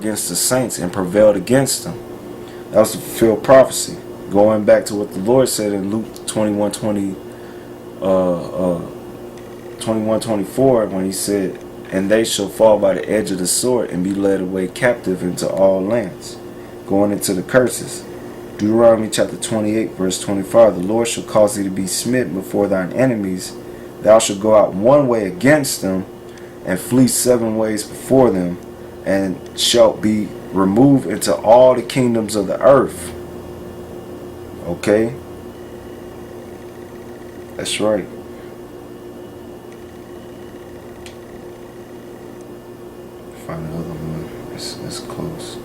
against the saints and prevailed against them. That was the fulfilled prophecy. Going back to what the Lord said in Luke 21:24, when he said, "And they shall fall by the edge of the sword and be led away captive into all lands," going into the curses. Deuteronomy chapter 28 verse 25, "The Lord shall cause thee to be smitten before thine enemies. Thou shalt go out one way against them, and flee 7 ways before them, and shalt be removed into all the kingdoms of the earth." Okay? That's right. Find another one. It's close.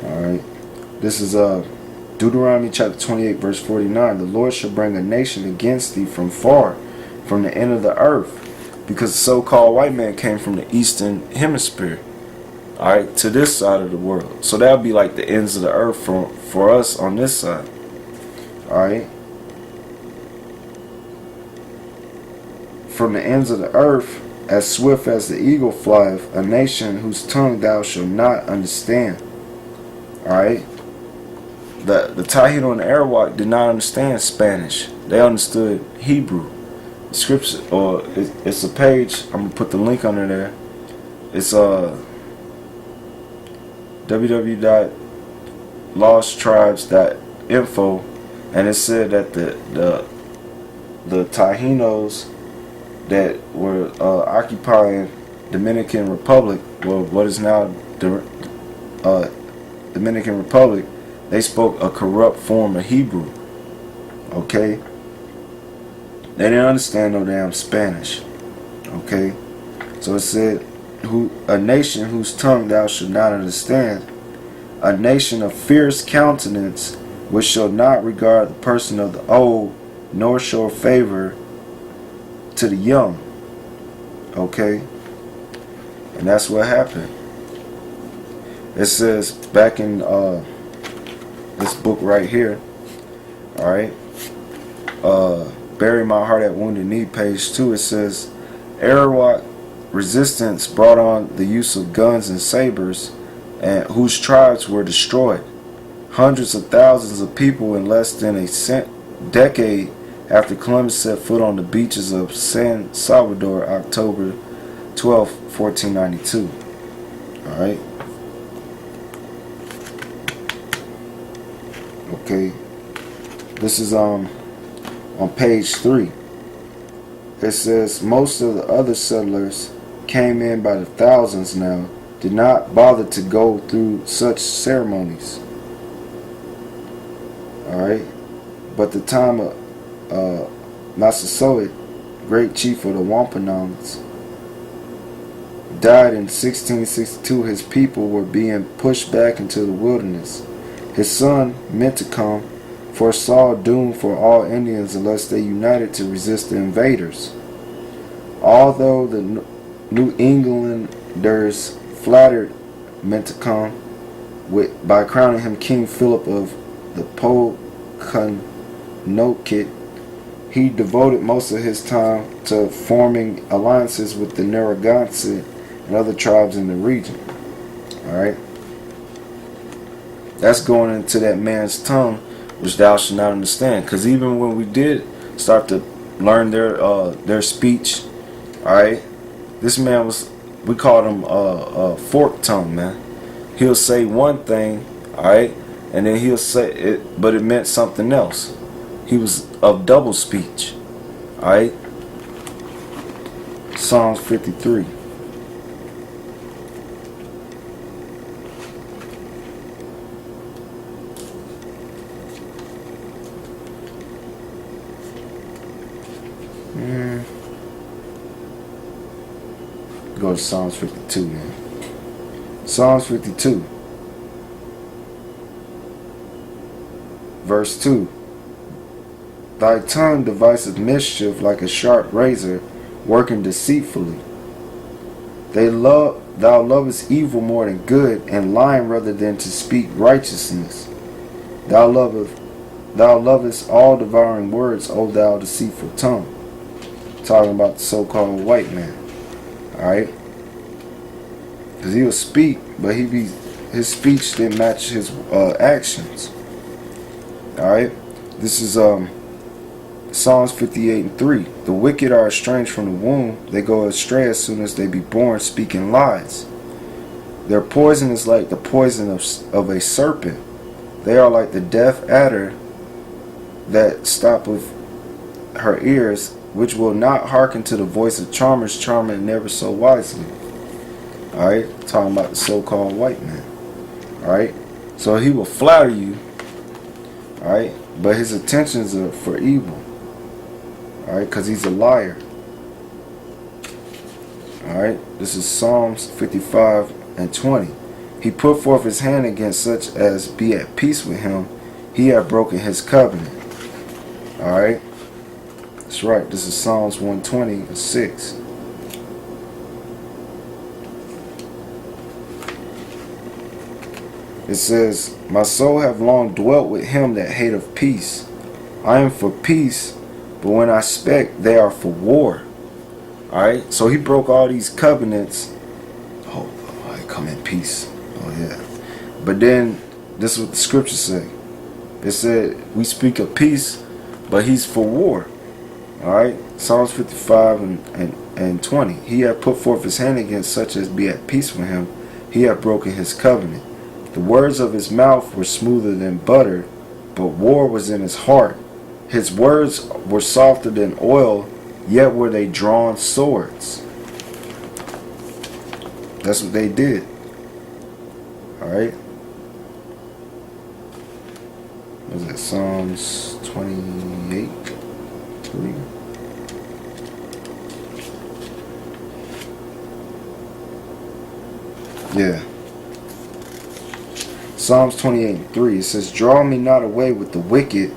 Alright. This is Deuteronomy chapter 28 verse 49. "The Lord shall bring a nation against thee from far, from the end of the earth," because the so-called white man came from the eastern hemisphere, alright, to this side of the world. So that would be like the ends of the earth for us on this side. Alright. "From the ends of the earth, as swift as the eagle flieth, a nation whose tongue thou shalt not understand." Alright. The Taino and the Arawak did not understand Spanish. They understood Hebrew. The scripture, or it's a page, I'm going to put the link under there. It's www.losttribes.info, and it said that the Taínos that were occupying Dominican Republic, well, what is now Dominican Republic, they spoke a corrupt form of Hebrew. Okay? They didn't understand no damn Spanish. Okay? So it said, "A nation whose tongue thou shalt not understand, a nation of fierce countenance, which shall not regard the person of the old, nor show favor to the young." Okay? And that's what happened. It says back in this book right here, alright, "Bury My Heart at Wounded Knee," page 2, it says, "Arawak resistance brought on the use of guns and sabers, and whose tribes were destroyed. Hundreds of thousands of people in less than a decade after Columbus set foot on the beaches of San Salvador, October 12, 1492. Alright. Okay. This is on page 3. It says, "Most of the other settlers came in by the thousands now, did not bother to go through such ceremonies." Alright. "But the time of Massasoit, great chief of the Wampanoags, died in 1662. His people were being pushed back into the wilderness. His son, Mentacom, foresaw doom for all Indians unless they united to resist the invaders. Although the New Englanders flattered Mentacom by crowning him King Philip of the Pokanoket, he devoted most of his time to forming alliances with the Narragansett and other tribes in the region." Alright? That's going into that man's tongue, which thou shalt not understand. Because even when we did start to learn their speech, alright, this man was, we called him fork tongue, man. He'll say one thing, alright, and then he'll say it, but it meant something else. He was of double speech. Alright? Psalms 53. Go to Psalms 52 now. Psalms 52. Verse 2. "Thy tongue deviseth mischief like a sharp razor, working deceitfully." Thou lovest evil more than good, and lying rather than to speak righteousness. Thou lovest all devouring words, O thou deceitful tongue. Talking about the so-called white man. Alright? Because he will speak, but his speech didn't match his actions. Alright? This is Psalms 58:3. The wicked are estranged from the womb. They go astray as soon as they be born, speaking lies. Their poison is like the poison of a serpent. They are like the deaf adder that stoppeth her ears, which will not hearken to the voice of charmers, charming never so wisely. Alright? Talking about the so-called white man. Alright? So he will flatter you. Alright? But his intentions are for evil. Alright? Because he's a liar. Alright? This is Psalms 55:20. He put forth his hand against such as be at peace with him. He hath broken his covenant. Alright? That's right. This is Psalms 120:6. It says, my soul have long dwelt with him that hateth peace. I am for peace, but when I spec, they are for war. Alright? So he broke all these covenants. Oh, I come in peace. Oh, yeah. But then, this is what the scriptures say. It said, we speak of peace, but he's for war. Alright? Psalms 55:20. He hath put forth his hand against such as be at peace with him. He hath broken his covenant. The words of his mouth were smoother than butter, but war was in his heart. His words were softer than oil, yet were they drawn swords. That's what they did. Alright? What is that? Psalms 28:3. Yeah. Psalms 28:3. It says, draw me not away with the wicked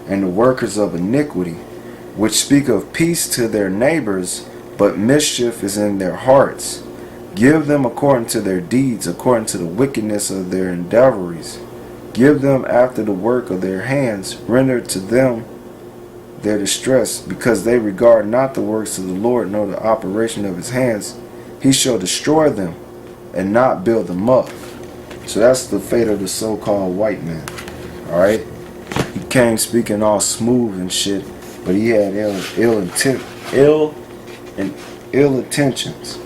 and the workers of iniquity, which speak of peace to their neighbors, but mischief is in their hearts. Give them according to their deeds, according to the wickedness of their endeavors. Give them after the work of their hands. Render to them their distress, because they regard not the works of the Lord, nor the operation of his hands. He shall destroy them and not build them up. So that's the fate of the so-called white man. Alright? He came speaking all smooth and shit, but he had ill intentions.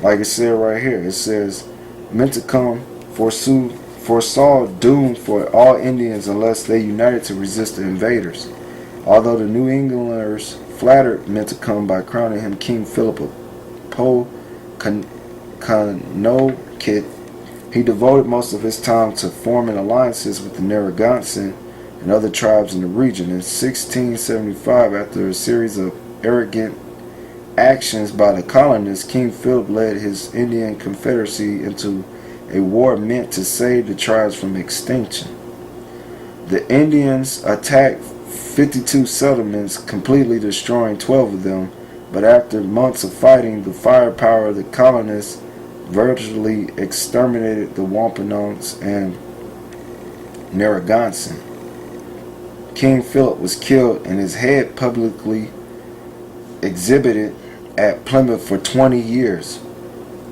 Like it said right here, it says, meant to come foresaw doom for all Indians unless they united to resist the invaders. Although the New Englanders flattered meant to come by crowning him King Philip of Connecticut, he devoted most of his time to forming alliances with the Narragansett and other tribes in the region. In 1675, after a series of arrogant actions by the colonists, King Philip led his Indian confederacy into a war meant to save the tribes from extinction. The Indians attacked 52 settlements, completely destroying 12 of them, but after months of fighting, the firepower of the colonists virtually exterminated the Wampanoags and Narragansett. King Philip was killed and his head publicly exhibited at Plymouth for 20 years.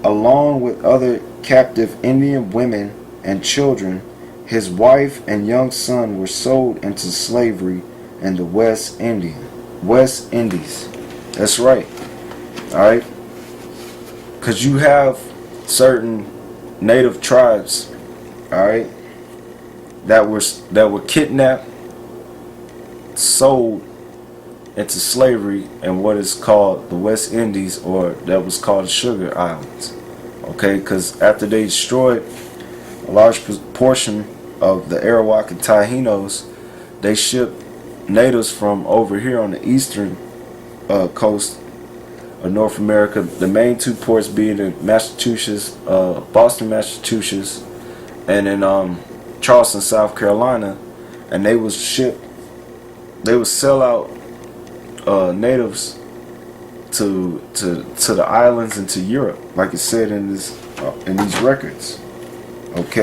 Along with other captive Indian women and children, his wife and young son were sold into slavery in the West Indies. That's right. Alright? Because you have certain native tribes, alright, that were kidnapped, sold into slavery in what is called the West Indies, or that was called the Sugar Islands. Okay, because after they destroyed a large portion of the Arawak and Taínos, they shipped natives from over here on the eastern coast of North America, the main two ports being in Massachusetts, Boston, Massachusetts, and in Charleston, South Carolina, and they would sell out natives to the islands and to Europe, like it said in this in these records. Okay.